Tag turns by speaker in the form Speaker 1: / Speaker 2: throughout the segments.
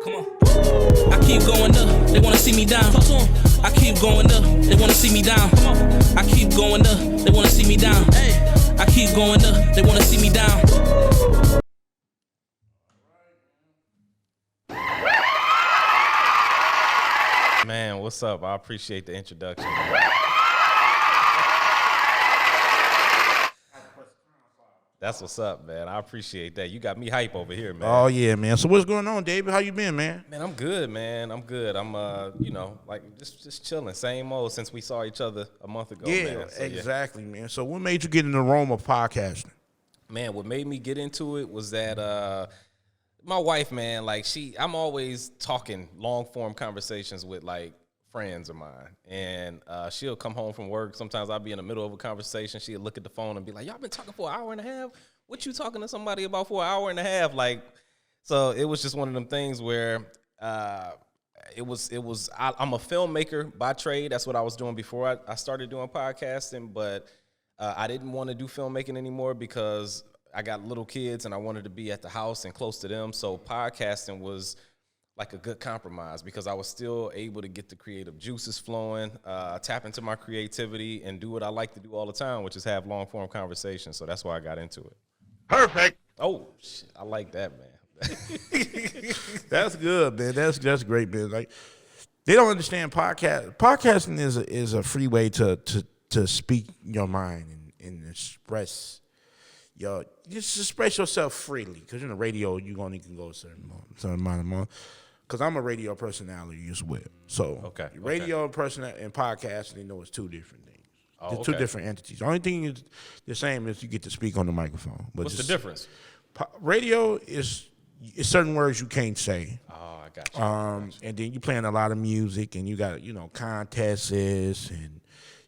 Speaker 1: Come on. I keep going up, they wanna see me down. Talk to 'em. I keep going up, they wanna see me down. I keep going up, they wanna see me down. I keep going up, they wanna see me down.
Speaker 2: Man, what's up? I appreciate the introduction. That's what's up, man. I appreciate that. You got me hype over here, man.
Speaker 3: Oh yeah, man. So what's going on, David? How you been, man?
Speaker 2: Man, I'm good, man. I'm good. I'm like just chilling. Same old since we saw each other a month ago, man. So,
Speaker 3: exactly, man. So what made you get in the realm of podcasting?
Speaker 2: Man, what made me get into it was that my wife, man, like I'm always talking long form conversations with like friends of mine, and she'll come home from work. Sometimes I'll be in the middle of a conversation. She'll look at the phone and be like, "Y'all been talking for an hour and a half? What you talking to somebody about for an hour and a half?" Like, so it was just one of them things where I'm a filmmaker by trade. That's what I was doing before I started doing podcasting, but I didn't want to do filmmaking anymore because I got little kids and I wanted to be at the house and close to them. So podcasting was like a good compromise because I was still able to get the creative juices flowing, tap into my creativity, and do what I like to do all the time, which is have long form conversations. So that's why I got into it.
Speaker 3: Perfect.
Speaker 2: Oh, shit, I like that, man.
Speaker 3: That's good, man. That's great, man. Like they don't understand podcasting is a free way to speak your mind and express just express yourself freely. Because in the radio, you only can go a certain amount of month. Because I'm a radio personality as well. So radio personality and podcasting, they know it's two different things. Oh, two different entities. The only thing is the same is you get to speak on the microphone. But
Speaker 2: what's the difference?
Speaker 3: Radio is certain words you can't say.
Speaker 2: Oh, I got you.
Speaker 3: And then you playing a lot of music, and you got contests and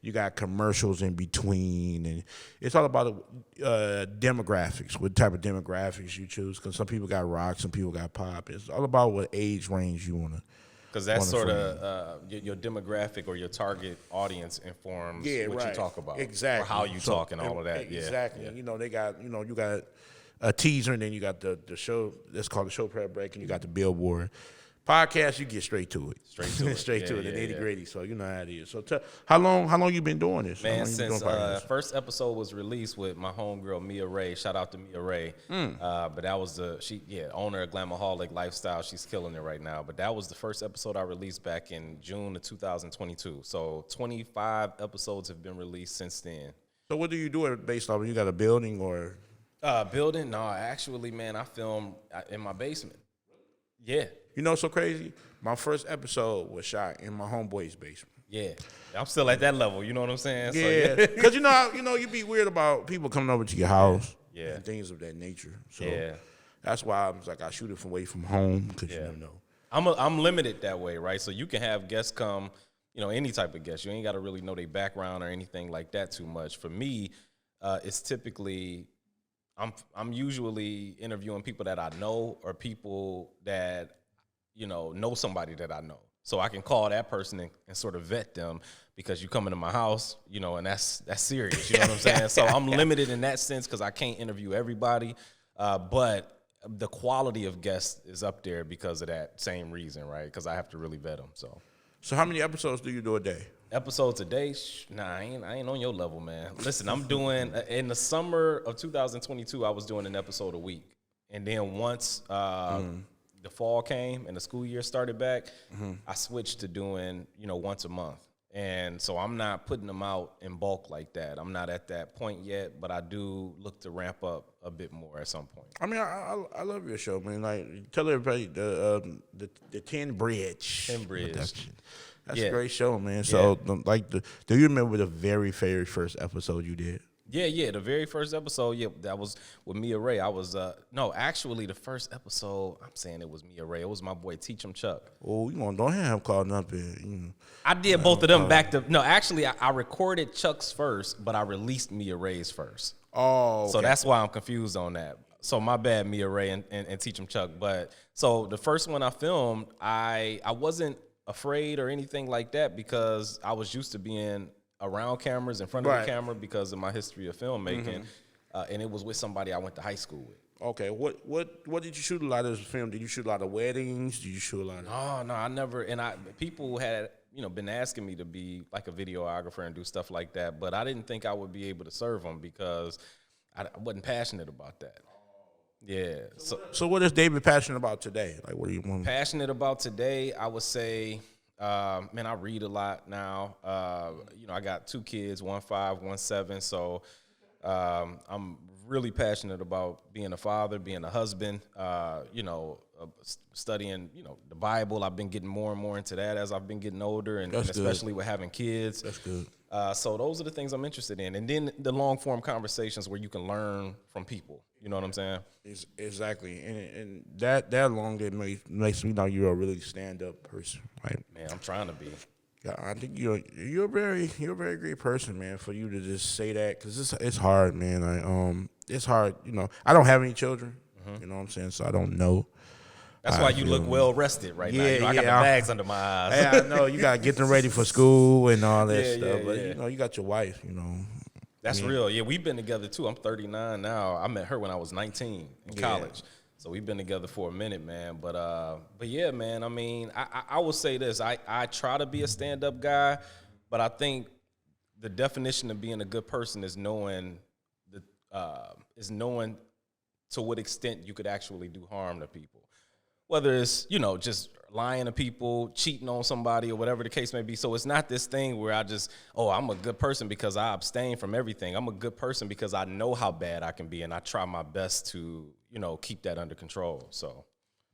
Speaker 3: you got commercials in between, and it's all about demographics. What type of demographics you choose? Because some people got rock, some people got pop. It's all about what age range you wanna.
Speaker 2: Because that's sort of your demographic or your target audience informs what you talk about.
Speaker 3: Exactly.
Speaker 2: Or how you talk and all of that.
Speaker 3: Exactly.
Speaker 2: Yeah.
Speaker 3: They got, you got a teaser, and then you got the show, that's called the show prep break, and you got the billboard. Podcast, you get straight to it. Straight to it, the nitty-gritty, so you know how it is. So how long you been doing this?
Speaker 2: Man, since first episode was released with my homegirl, Mia Ray. Shout out to Mia Ray. But that was owner of Glamaholic Lifestyle. She's killing it right now. But that was the first episode I released back in June of 2022. So 25 episodes have been released since then.
Speaker 3: So what do you do it based off? You got a building or?
Speaker 2: Building? No, actually, man, I film in my basement. Yeah.
Speaker 3: You know what's so crazy? My first episode was shot in my homeboy's basement.
Speaker 2: Yeah. I'm still at that level, you know what I'm saying?
Speaker 3: Yeah. Because you be weird about people coming over to your house
Speaker 2: and
Speaker 3: things of that nature. So that's why I was like, I shoot it from away from home because you never know.
Speaker 2: I'm limited that way, right? So you can have guests come, any type of guest. You ain't got to really know their background or anything like that too much. For me, it's typically I'm usually interviewing people that I know or people that know somebody that I know. So I can call that person and sort of vet them because you come into my house, and that's serious. You know what I'm saying? So I'm limited in that sense because I can't interview everybody. But the quality of guests is up there because of that same reason, right? Because I have to really vet them.
Speaker 3: So how many episodes do you do a day?
Speaker 2: Episodes a day? Nah, I ain't on your level, man. Listen, I'm doing, in the summer of 2022, I was doing an episode a week. And then once the fall came and the school year started back, I switched to doing, once a month. And so I'm not putting them out in bulk like that. I'm not at that point yet, but I do look to ramp up a bit more at some point.
Speaker 3: I mean, I love your show, man. Like, tell everybody the 10 Bridge.
Speaker 2: 10 Bridge.
Speaker 3: Production. That's a great show, man. So, do you remember the very first episode you did?
Speaker 2: Yeah, the very first episode, that was with Mia Ray. I was, actually the first episode, I'm saying it was Mia Ray. It was my boy Teach 'em Chuck.
Speaker 3: Oh, don't have him calling up here.
Speaker 2: I did both of them back to, no, actually, I recorded Chuck's first, but I released Mia Ray's first.
Speaker 3: Oh, okay.
Speaker 2: So that's why I'm confused on that. So my bad, Mia Ray and Teach 'em Chuck. But so the first one I filmed, I wasn't afraid or anything like that because I was used to being around cameras, in front of the camera because of my history of filmmaking. And it was with somebody I went to high school with.
Speaker 3: Okay, what did you shoot a lot of this film? Did you shoot a lot of weddings? Did you shoot a lot of...
Speaker 2: No, I never. And people had been asking me to be like a videographer and do stuff like that, but I didn't think I would be able to serve them because I wasn't passionate about that. Yeah.
Speaker 3: So what is David passionate about today? Like, what do you want?
Speaker 2: Passionate about today, I would say, man, I read a lot now. I got 2 kids, 1 5, 1 7. So I'm really passionate about being a father, being a husband, studying, the Bible. I've been getting more and more into that as I've been getting older, and especially with having kids.
Speaker 3: That's good.
Speaker 2: So those are the things I'm interested in. And then the long form conversations where you can learn from people. You know what I'm saying?
Speaker 3: Exactly. And that long it makes me know you're a really stand up person. Right?
Speaker 2: Man, I'm trying to be.
Speaker 3: Yeah, I think you're a very great person, man. For you to just say that, because it's hard, man. It's hard. I don't have any children. You know what I'm saying? So I don't know.
Speaker 2: That's why you look well rested right now. I got the bags under my eyes.
Speaker 3: Hey, I know you gotta get them ready for school and all that stuff. But you got your wife.
Speaker 2: That's real. Yeah, we've been together too. I'm 39 now. I met her when I was 19 in college. So we've been together for a minute, man. But yeah, man. I mean, I will say this. I try to be a stand-up guy, but I think the definition of being a good person is knowing to what extent you could actually do harm to people. Whether it's, just lying to people, cheating on somebody, or whatever the case may be. So it's not this thing where I'm a good person because I abstain from everything. I'm a good person because I know how bad I can be, and I try my best to, keep that under control. So,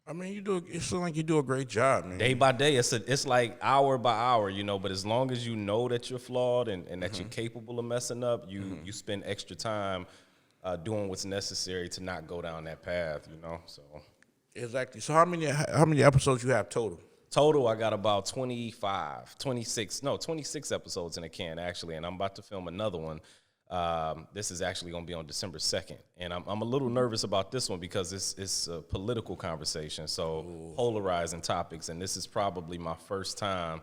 Speaker 3: I mean, it seems like you do a great job, man.
Speaker 2: Day by day, it's like hour by hour, but as long as you know that you're flawed and that you're capable of messing up, you spend extra time doing what's necessary to not go down that path, so...
Speaker 3: Exactly. So how many episodes you have total?
Speaker 2: Total, I got about 26 episodes in the can, actually, and I'm about to film another one. This is actually going to be on December 2nd, and I'm a little nervous about this one because it's a political conversation, so polarizing topics, and this is probably my first time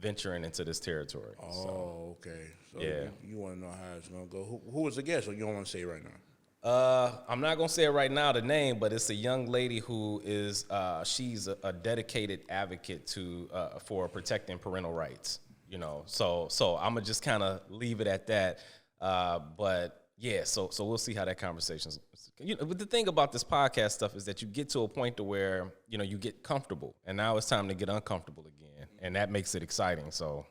Speaker 2: venturing into this territory.
Speaker 3: Oh, okay. So
Speaker 2: yeah.
Speaker 3: You want to know how it's going to go. Who was the guest, or you don't want to say it right now?
Speaker 2: I'm not gonna say it right now, the name, but it's a young lady who is she's a dedicated advocate for protecting parental rights. So I'm gonna just kind of leave it at that. But yeah, so we'll see how that conversation's. But the thing about this podcast stuff is that you get to a point to where you get comfortable, and now it's time to get uncomfortable again, and that makes it exciting. So.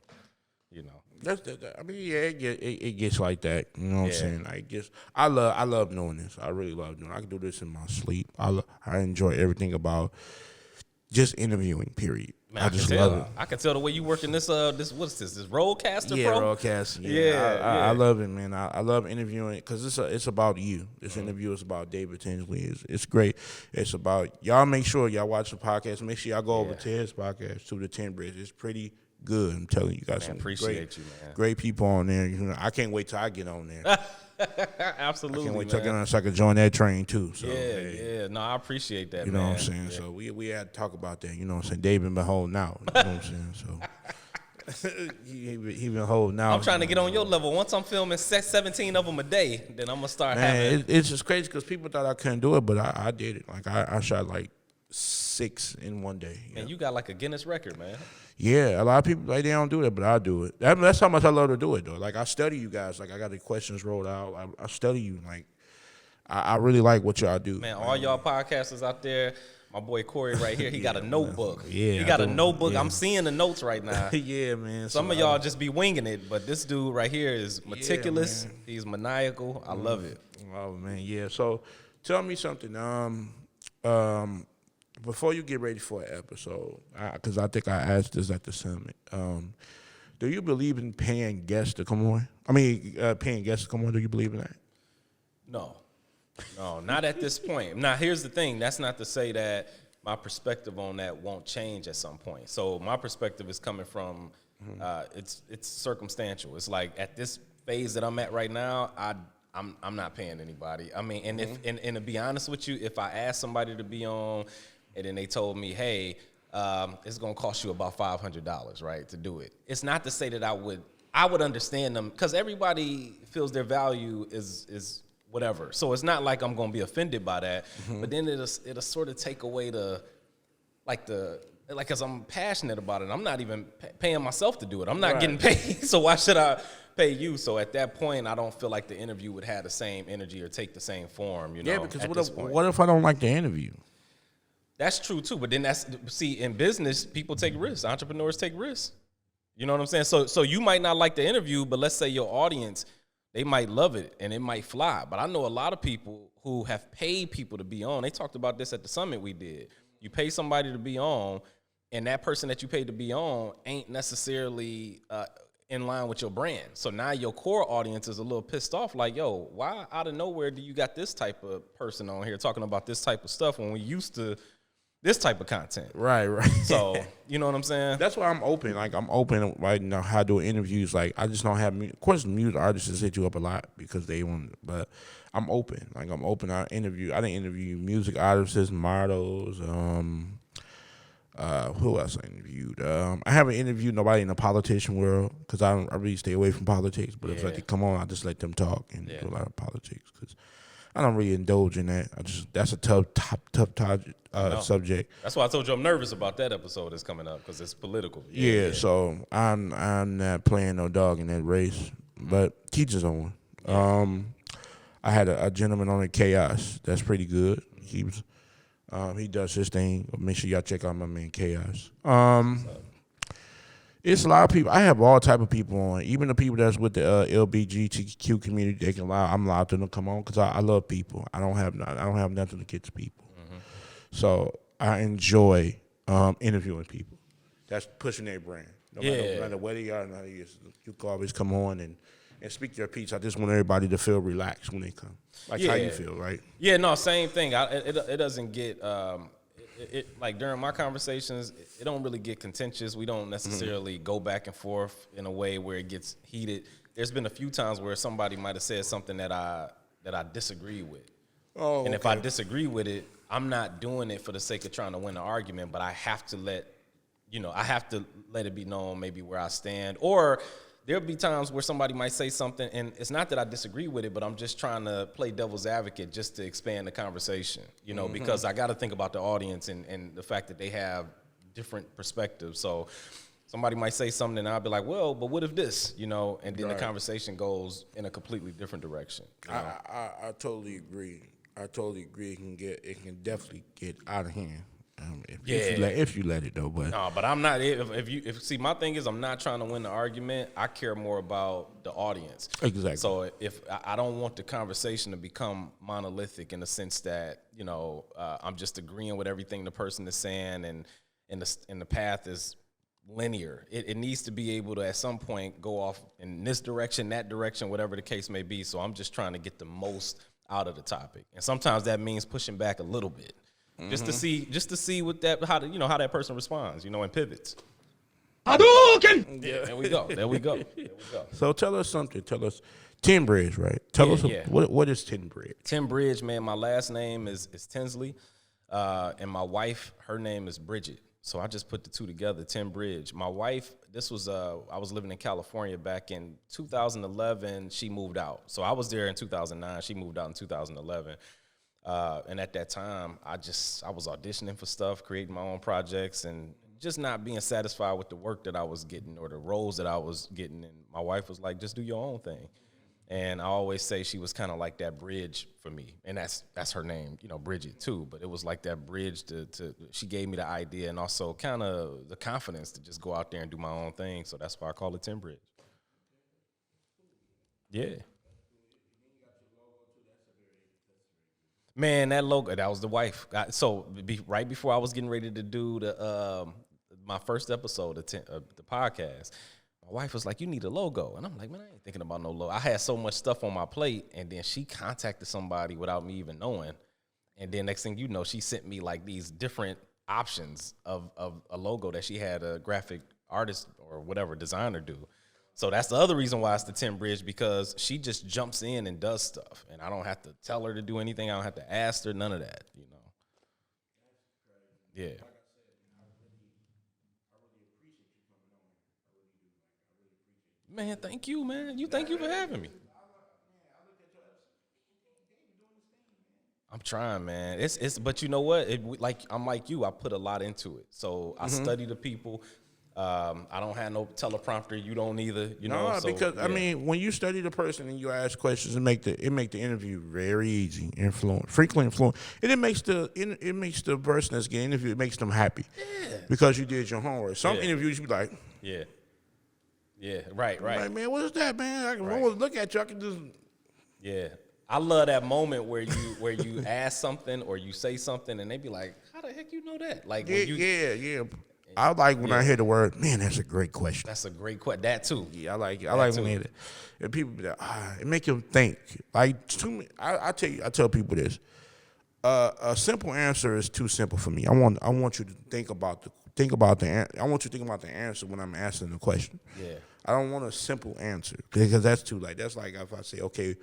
Speaker 3: I mean, yeah, it gets like that. You know what I'm saying? I love doing this. I really love doing it. I can do this in my sleep. I enjoy everything about just interviewing, period.
Speaker 2: Man,
Speaker 3: I just love it.
Speaker 2: I can tell the way you work in this what's this Rodecaster Pro?
Speaker 3: Yeah, Rodecaster. Yeah. I love it, man. I love interviewing because it's about you. This interview is about David Tinsley. It's great. It's about, y'all make sure y'all watch the podcast. Make sure y'all go over to his podcast, To the 10 Bridge. It's pretty good. I'm telling you, guys, some great people on there. I can't wait till I get on there.
Speaker 2: Absolutely,
Speaker 3: I can't wait till I get on so I can join that train too. So
Speaker 2: yeah. No, I appreciate that.
Speaker 3: You know what I'm saying? Yeah. So we had to talk about that. You know what I'm saying? David been holding out. You know what I'm saying? So he been holding out.
Speaker 2: I'm trying to get on your level. Once I'm filming 17 of them a day, then I'm gonna start having.
Speaker 3: It's just crazy because people thought I couldn't do it, but I did it. Like I shot like 6 in one day.
Speaker 2: And you got like a Guinness record, man.
Speaker 3: Yeah, a lot of people they don't do that, but I do it. That's how much I love to do it, though. Like I study you guys. Like I got the questions rolled out. I study you. Like I really like what y'all do.
Speaker 2: Man, all y'all podcasters out there, my boy Corey right here, he got a notebook.
Speaker 3: Man. Yeah,
Speaker 2: he got a notebook. Yeah. I'm seeing the notes right now.
Speaker 3: Yeah, man.
Speaker 2: Some of y'all just be winging it, but this dude right here is meticulous. Yeah, he's maniacal. I love it.
Speaker 3: Oh man, yeah. So tell me something. Before you get ready for an episode, because I think I asked this at the summit, do you believe in paying guests to come on? Paying guests to come on, do you believe in that?
Speaker 2: No, not at this point. Now, here's the thing. That's not to say that my perspective on that won't change at some point. So my perspective is coming from, it's circumstantial. It's like at this phase that I'm at right now, I'm not paying anybody. I mean, and if and to be honest with you, if I asked somebody to be on, and then they told me, hey, it's gonna cost you about $500, right, to do it. It's not to say that I would understand them, because everybody feels their value is whatever. So it's not like I'm gonna be offended by that. But then it'll sort of take away because I'm passionate about it. I'm not even paying myself to do it. I'm not getting paid, so why should I pay you? So at that point, I don't feel like the interview would have the same energy or take the same form.
Speaker 3: Yeah, because what if I don't like the interview?
Speaker 2: That's true too. But then in business, people take risks. Entrepreneurs take risks. You know what I'm saying? So you might not like the interview, but let's say your audience, they might love it and it might fly. But I know a lot of people who have paid people to be on. They talked about this at the summit we did. You pay somebody to be on, and that person that you paid to be on ain't necessarily in line with your brand. So now your core audience is a little pissed off, like, yo, why out of nowhere do you got this type of person on here talking about this type of stuff when we used to this type of content? Right. So, you know what I'm saying?
Speaker 3: That's why I'm open. Like, I'm open right now how I do interviews. Like, I just don't have, of course, music artists hit you up a lot because they want, but I'm open. Like, I'm open. I didn't interview music artists, models, who else I interviewed? I haven't interviewed nobody in the politician world because I really stay away from politics. But if they come on, I just let them talk and do a lot of politics because I don't really indulge in that. That's a tough subject.
Speaker 2: That's why I told you I'm nervous about that episode that's coming up because it's political.
Speaker 3: Yeah, so I'm not playing no dog in that race. But teach his own. I had a gentleman on at Chaos. That's pretty good. He does his thing. Make sure y'all check out my man Chaos. It's a lot of people. I have all type of people on. Even the people that's with the LGBTQ community, they can lie. I'm allowed to come on because I love people. I don't have nothing against people. So I enjoy interviewing people. That's pushing their brand. No matter where they are, you can always come on and speak your piece. I just want everybody to feel relaxed when they come. Like how you feel, right?
Speaker 2: Yeah, no, same thing. It doesn't get like during my conversations, it don't really get contentious. We don't necessarily go back and forth in a way where it gets heated. There's been a few times where somebody might have said something that I disagree with. Oh, and if I disagree with it, I'm not doing it for the sake of trying to win an argument, but I have to let it be known maybe where I stand. Or there'll be times where somebody might say something, and it's not that I disagree with it, but I'm just trying to play devil's advocate just to expand the conversation, because I got to think about the audience and the fact that they have different perspectives. So somebody might say something, and I'll be like, well, but what if this, and then the conversation goes in a completely different direction.
Speaker 3: I totally agree. It can definitely get out of hand. If you let it though, but
Speaker 2: no, but I'm not. If my thing is, I'm not trying to win the argument. I care more about the audience.
Speaker 3: Exactly.
Speaker 2: So if I don't want the conversation to become monolithic in the sense that I'm just agreeing with everything the person is saying, and the path is linear. It needs to be able to at some point go off in this direction, that direction, whatever the case may be. So I'm just trying to get the most out of the topic, and sometimes that means pushing back a little bit. Just to see what how that person responds, and pivots. Hadouken! Yeah, there we go.
Speaker 3: So tell us something. Tell us Tinbridge, right? Tell us what is Tinbridge?
Speaker 2: Tinbridge, man. My last name is Tinsley, and my wife, her name is Bridget. So I just put the two together, Tinbridge. My wife, this was I was living in California back in 2011. She moved out, so I was there in 2009. She moved out in 2011. And at that time, I was auditioning for stuff, creating my own projects, and just not being satisfied with the work that I was getting or the roles that I was getting. And my wife was like, just do your own thing. And I always say she was kind of like that bridge for me. And that's her name, Bridget too. But it was like that bridge to she gave me the idea and also kind of the confidence to just go out there and do my own thing. So that's why I call it Tinbridge. Yeah. Man, that logo, that was the wife. Right before I was getting ready to do my first episode of the podcast, my wife was like, you need a logo. And I'm like, man, I ain't thinking about no logo. I had so much stuff on my plate, and then she contacted somebody without me even knowing. And then next thing you know, she sent me like these different options of a logo that she had a graphic artist or whatever designer do. So that's the other reason why it's the 10 bridge, because she just jumps in and does stuff, and I don't have to tell her to do anything. I don't have to ask her, none of that, you know. Yeah. Man, thank you, man. Thank you for having me. I'm trying, man. But you know what? I'm like you. I put a lot into it. So I study the people. I don't have no teleprompter. You don't either. You know, so,
Speaker 3: because
Speaker 2: yeah.
Speaker 3: I mean, when you study the person and you ask questions, it make the interview very easy, frequently influent. And it makes the person that's getting interviewed, it makes them happy, because you did your homework. Some interviews you be like,
Speaker 2: right.
Speaker 3: Like, man, what is that, man? I can look at you. I can just
Speaker 2: I love that moment where you ask something or you say something and they be like, how the heck you know that? Like when you
Speaker 3: I like when I hear the word, man, that's a great question.
Speaker 2: That's a great question. That too.
Speaker 3: Yeah, I like it. I like when they hear that. And people be like, it make them think. Like, I tell people this. A simple answer is too simple for me. I want you to think about the answer when I'm answering the question.
Speaker 2: Yeah.
Speaker 3: I don't want a simple answer, because that's like if I say, okay,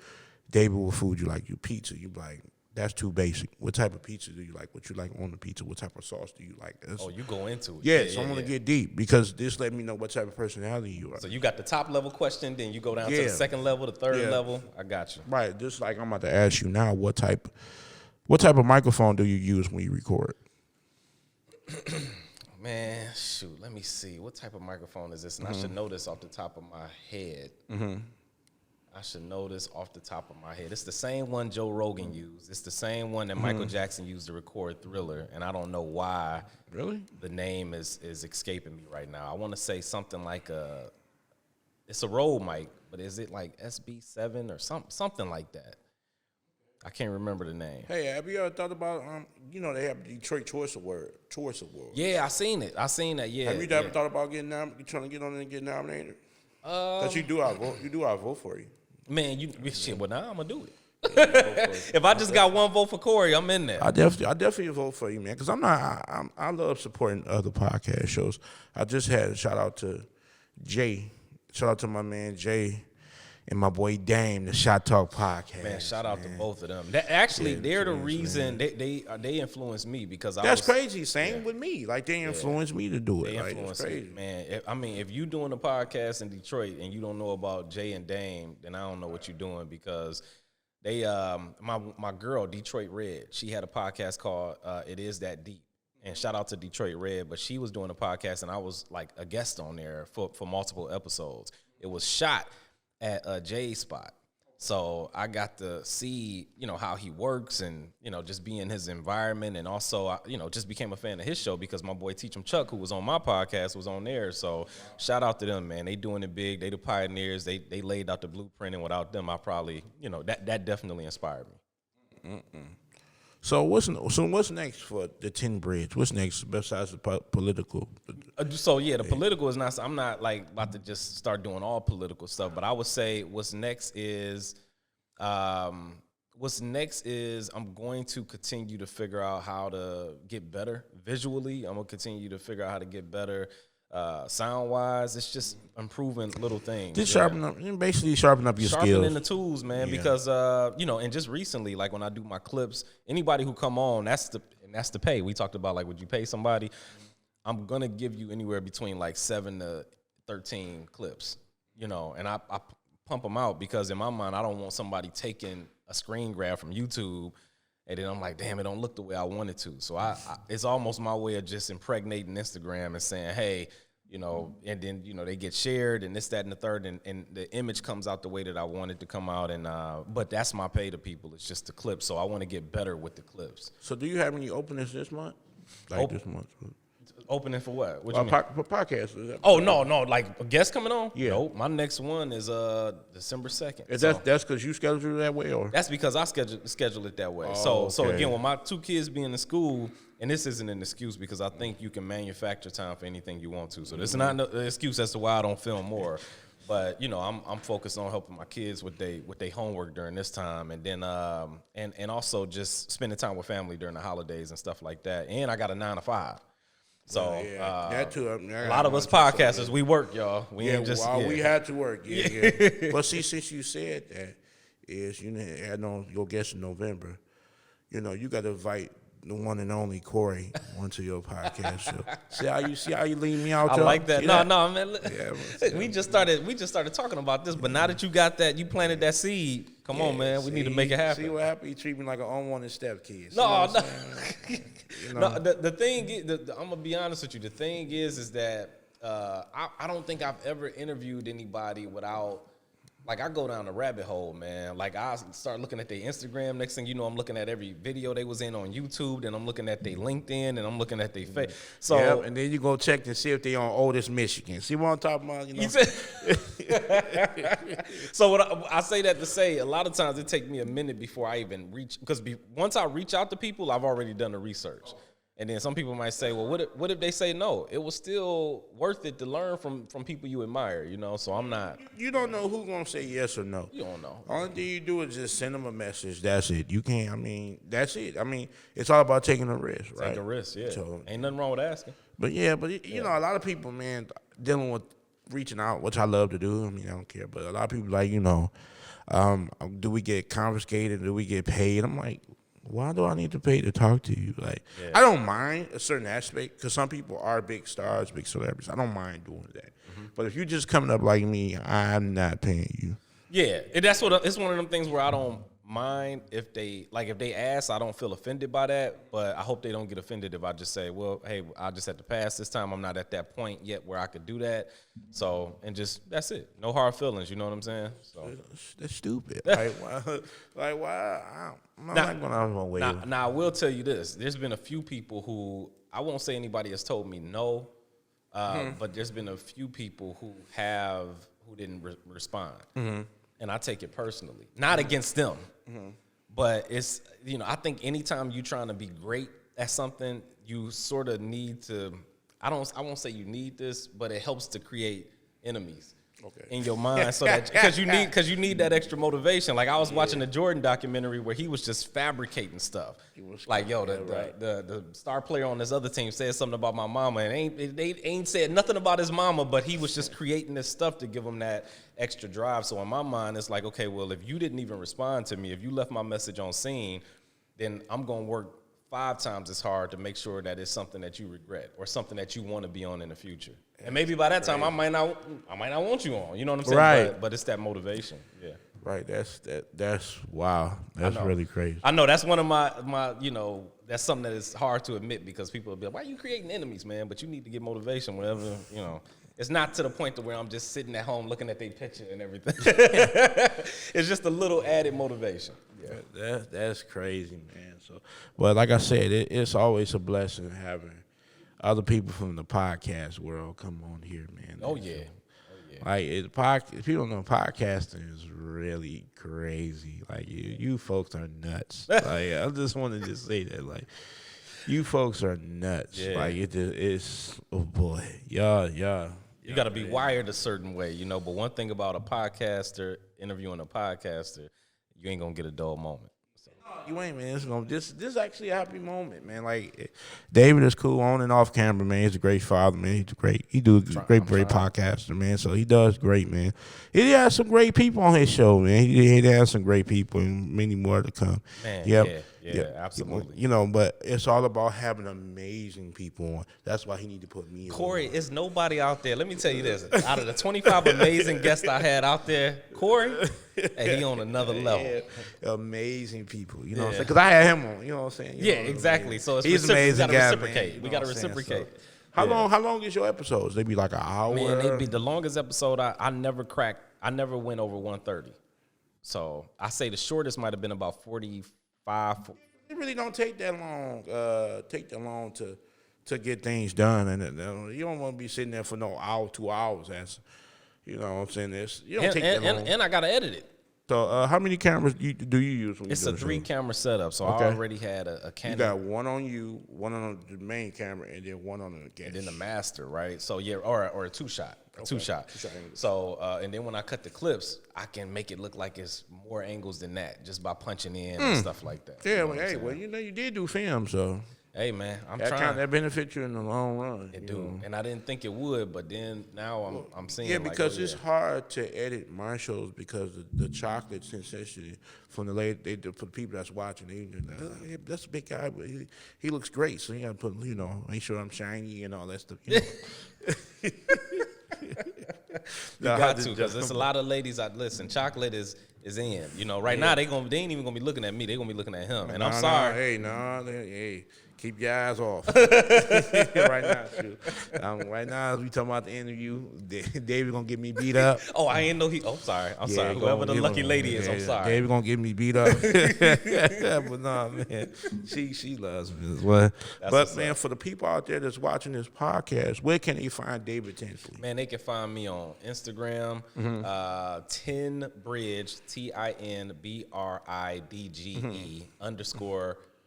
Speaker 3: David, what food you like? You pizza. You be like, that's too basic. What type of pizza do you like? What you like on the pizza? What type of sauce do you like?
Speaker 2: You go into it.
Speaker 3: Yeah, so I want to get deep, because this let me know what type of personality you are.
Speaker 2: So you got the top level question, then you go down to the second level, the third level. I got you.
Speaker 3: Right, just like I'm about to ask you now, what type of microphone do you use when you record?
Speaker 2: Man, shoot, let me see. What type of microphone is this? And I should know this off the top of my head. I should know this off the top of my head. It's the same one Joe Rogan used. It's the same one that Michael Jackson used to record Thriller, and I don't know why.
Speaker 3: Really?
Speaker 2: The name is escaping me right now. I want to say something like it's a Rode mic, but is it like SB7 or something like that? I can't remember the name.
Speaker 3: Hey, have you ever thought about they have Detroit Choice Award?
Speaker 2: Yeah, I seen it. Yeah.
Speaker 3: Have you ever thought about trying to get on there and get nominated? Because you do our vote for you.
Speaker 2: Man, well, now I'm gonna do it. If I just got one vote for Corey, I'm in there.
Speaker 3: I definitely vote for you, man. Because I love supporting other podcast shows. I just had a shout out to Jay. Shout out to my man Jay and my boy Dame, the Shot Talk podcast.
Speaker 2: Man, shout out to both of them. They're the reason they influenced me, because
Speaker 3: that's crazy. Same with me. Like, they influenced me to do it.
Speaker 2: They influenced me, man. If you doing a podcast in Detroit and you don't know about Jay and Dame, then I don't know what you're doing, because they my girl Detroit Red, she had a podcast called It Is That Deep. And shout out to Detroit Red, but she was doing a podcast and I was like a guest on there for multiple episodes. It was shot at Jay's spot. So I got to see, how he works and, just be in his environment. And also, I, just became a fan of his show because my boy Teach 'em Chuck, who was on my podcast, was on there. So shout out to them, man. They doing it big. They the pioneers. They laid out the blueprint. And without them, I probably, that definitely inspired me.
Speaker 3: So what's next for the 10 Bridge? What's next besides the political?
Speaker 2: The political is not. I'm not like about to just start doing all political stuff. But I would say what's next is I'm going to continue to figure out how to get better visually. I'm gonna continue to figure out how to get better sound wise. It's just improving little things.
Speaker 3: Just sharpen up your skills.
Speaker 2: Sharpening the tools, man. Yeah. Because and just recently, like when I do my clips, anybody who come on, that's the pay. We talked about, like, would you pay somebody? I'm gonna give you anywhere between like 7 to 13 clips, and I pump them out, because in my mind I don't want somebody taking a screen grab from YouTube and then I'm like, damn, it don't look the way I want it to. So I it's almost my way of just impregnating Instagram and saying, hey, and then, they get shared and this, that, and the third, and the image comes out the way that I want it to come out. And but that's my pay to people. It's just the clips. So I want to get better with the clips.
Speaker 3: So do you have any openings this month? This month?
Speaker 2: Opening for what? What you mean?
Speaker 3: For podcasts.
Speaker 2: Oh, no, like a guest coming on?
Speaker 3: Yeah.
Speaker 2: Nope. My next one is December 2nd.
Speaker 3: Is that's because you scheduled it that way, or?
Speaker 2: That's because I schedule it that way.
Speaker 3: Oh,
Speaker 2: so again, with my 2 kids being in school, and this isn't an excuse, because I think you can manufacture time for anything you want to. So this is not an excuse as to why I don't film more. But I'm focused on helping my kids with their homework during this time, and then and also just spending time with family during the holidays and stuff like that. And I got a 9 to 5. So
Speaker 3: that too.
Speaker 2: a lot of us podcasters, we work, y'all. We ain't just
Speaker 3: we had to work. Yeah. But see, since you said that, I know your guest in November. You got to invite the one and only Corey onto your podcast show. See how you leave me out.
Speaker 2: I like that. No, man.
Speaker 3: Yeah,
Speaker 2: we just started talking about this, but now that you got that, you planted that seed. Come on, man. We need to make it happen.
Speaker 3: See what happened? You treat me like an unwanted stepkid.
Speaker 2: No. No. The thing is, I'm gonna be honest with you. The thing is that I don't think I've ever interviewed anybody without. Like, I go down the rabbit hole, man. Like, I start looking at their Instagram. Next thing you know, I'm looking at every video they was in on YouTube. Then I'm looking at their LinkedIn, and I'm looking at their face. So,
Speaker 3: and then you go check to see if they on Oldest Michigan. See what I'm talking about?
Speaker 2: So what I say that to say, a lot of times it takes me a minute before I even reach. Because once I reach out to people, I've already done the research. And then some people might say, well, what if they say no? It was still worth it to learn from people you admire, So I'm not.
Speaker 3: You don't know who's going to say yes or no.
Speaker 2: You don't know.
Speaker 3: Only thing you do is just send them a message. That's it. You can't, that's it. It's all about taking a risk, right?
Speaker 2: Take a risk, yeah. So, ain't nothing wrong with asking.
Speaker 3: But you know, a lot of people, man, dealing with reaching out, which I love to do. I don't care. But a lot of people like, do we get confiscated? Do we get paid? I'm like, why do I need to pay to talk to you? I don't mind a certain aspect because some people are big stars, big celebrities. I don't mind doing that. Mm-hmm. But if you're just coming up like me, I'm not paying you.
Speaker 2: Yeah, it's one of them things where I don't mind if they ask. I don't feel offended by that, but I hope they don't get offended if I just say, well, hey, I just had to pass this time. I'm not at that point yet where I could do that. So, and just that's it. No hard feelings. You know what I'm saying? So
Speaker 3: that's stupid. Why? I'm not gonna wait.
Speaker 2: Now I will tell you this. There's been a few people who I won't say anybody has told me no, but there's been a few people who didn't respond. Mm-hmm. And I take it personally, not against them, but it's, I think anytime you're trying to be great at something, you sort of need to, I won't say you need this, but it helps to create enemies in your mind so that, because you need that extra motivation. Like I was watching the Jordan documentary where he was just fabricating stuff. Like, the star player on this other team said something about my mama, and they ain't said nothing about his mama, but he was just creating this stuff to give him that extra drive. So in my mind, it's like, okay, well, if you didn't even respond to me, if you left my message on scene, then I'm going to work 5 times as hard to make sure that it's something that you regret or something that you want to be on in the future. And maybe by that time I might not want you on. You know what I'm saying?
Speaker 3: Right.
Speaker 2: But it's that motivation. Yeah.
Speaker 3: Right. That's wow. That's really crazy.
Speaker 2: I know that's one of my that's something that is hard to admit because people will be like, why are you creating enemies, man? But you need to get motivation whenever, It's not to the point to where I'm just sitting at home looking at their picture and everything. It's just a little added motivation.
Speaker 3: Yeah. That's crazy, man. So, but like I said, it's always a blessing having other people from the podcast world come on here, man.
Speaker 2: Oh yeah.
Speaker 3: Like if you don't know, podcasting is really crazy. Like you folks are nuts. Like I just wanted to say that, like. You folks are nuts. Yeah. Like it's oh boy, y'all.
Speaker 2: You got to be wired a certain way, But one thing about a podcaster interviewing a podcaster, you ain't gonna get a dull moment. So.
Speaker 3: You ain't, man. This is actually a happy moment, man. Like David is cool on and off camera, man. He's a great father, man. He's great. He do great podcaster, man. So he does great, man. He has some great people on his show, man. He has some great people and many more to come.
Speaker 2: Man, yeah, absolutely.
Speaker 3: But it's all about having amazing people on. That's why he need to put me
Speaker 2: Corey, is nobody out there. Let me tell you this. Out of the 25 amazing guests I had out there, Corey, and he on another level.
Speaker 3: Yeah. Amazing people, what I'm saying? Because I had him on, you know what I'm saying?
Speaker 2: Exactly. So
Speaker 3: he's amazing guy, man.
Speaker 2: We got to reciprocate.
Speaker 3: So, how long is your episodes? They be like an hour?
Speaker 2: Man, they be the longest episode. I never went over 130. So I say the shortest might have been about 45.
Speaker 3: It really don't take that long to get things done, and you don't want to be sitting there for no hour, 2 hours. You know what I'm saying? You don't take that long.
Speaker 2: And I gotta edit it.
Speaker 3: So how many cameras do you use?
Speaker 2: It's a 3-camera setup, so I already had a Canon.
Speaker 3: You got one on you, one on the main camera, and then one on the guest.
Speaker 2: And then the master, right? So or a 2-shot. Two-shot. So and then when I cut the clips, I can make it look like it's more angles than that just by punching in and stuff like that.
Speaker 3: Yeah, you did do film, so.
Speaker 2: Hey man, I'm
Speaker 3: that
Speaker 2: trying.
Speaker 3: that benefits you in the long run.
Speaker 2: It do, and I didn't think it would, but then now I'm seeing.
Speaker 3: Yeah,
Speaker 2: like,
Speaker 3: because
Speaker 2: oh,
Speaker 3: it's hard to edit my shows because the chocolate sensation from for the people that's watching, hey, that's a big guy, but he looks great, so you got to put, make sure I'm shiny and all that stuff. You
Speaker 2: got to, because there's a lot of ladies. Listen, chocolate is in. Right now they ain't even gonna be looking at me. They gonna be looking at him, and I'm sorry.
Speaker 3: Hey, keep your eyes off. Right now, shoot. Right now, as we talking about the interview, David gonna get me beat up.
Speaker 2: Oh, I ain't know he. Oh, sorry. I'm sorry. Whoever the lucky lady is, I'm sorry.
Speaker 3: David gonna get me beat up. But no, man, she loves me as well. But man, for the people out there that's watching this podcast, where can they find David Tinsley?
Speaker 2: Man, they can find me on Instagram, Tinbridge, TINBRIDGE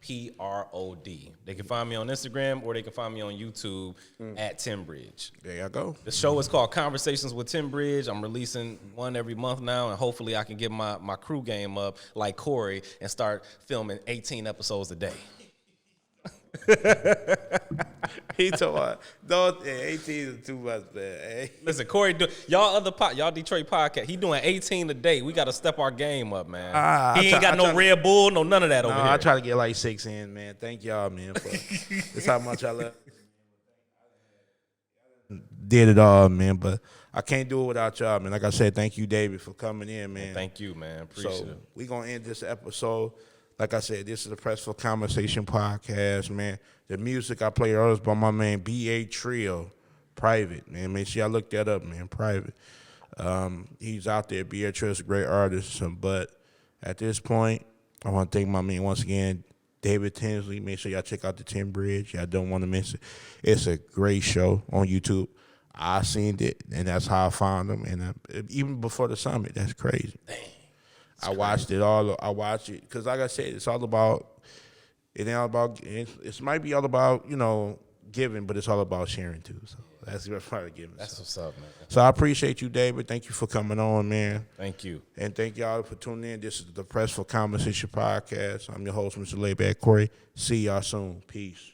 Speaker 2: _PROD. They can find me on Instagram, or they can find me on YouTube at Tinbridge.
Speaker 3: There you go.
Speaker 2: The show is called Conversations with Tinbridge. I'm releasing one every month now, and hopefully I can get my crew game up like Corey and start filming 18 episodes a day.
Speaker 3: He told me, 18 is too much, man. Hey.
Speaker 2: Listen, Corey, y'all Detroit podcast, he doing 18 a day. We got to step our game up, man. He ain't got no Red Bull, none of that over here.
Speaker 3: I try to get like 6 in, man. Thank y'all, man. That's how much I love. Did it all, man, but I can't do it without y'all, man. Like I said, thank you, David, for coming in, man.
Speaker 2: Thank you, man. Appreciate it.
Speaker 3: We're going to end this episode. Like I said, this is the Press for Conversation podcast, man. The music I play earlier is by my man B.A. Trio, Private, man. Make sure y'all look that up, man, Private. He's out there. B.A. Trio is a great artist. But at this point, I want to thank my man once again, David Tinsley. Make sure y'all check out the Tinbridge. Y'all don't want to miss it. It's a great show on YouTube. I seen it, and that's how I found him. And even before the summit, that's crazy. Dang. I watched it all. I watched it because, like I said, it's all about. It ain't all about. It might be all about giving, but it's all about sharing too. So that's the part of giving.
Speaker 2: That's what's up, man.
Speaker 3: So I appreciate you, David. Thank you for coming on, man.
Speaker 2: Thank you,
Speaker 3: and thank y'all for tuning in. This is the Press for Conversation podcast. I'm your host, Mr. Layback Corey. See y'all soon. Peace.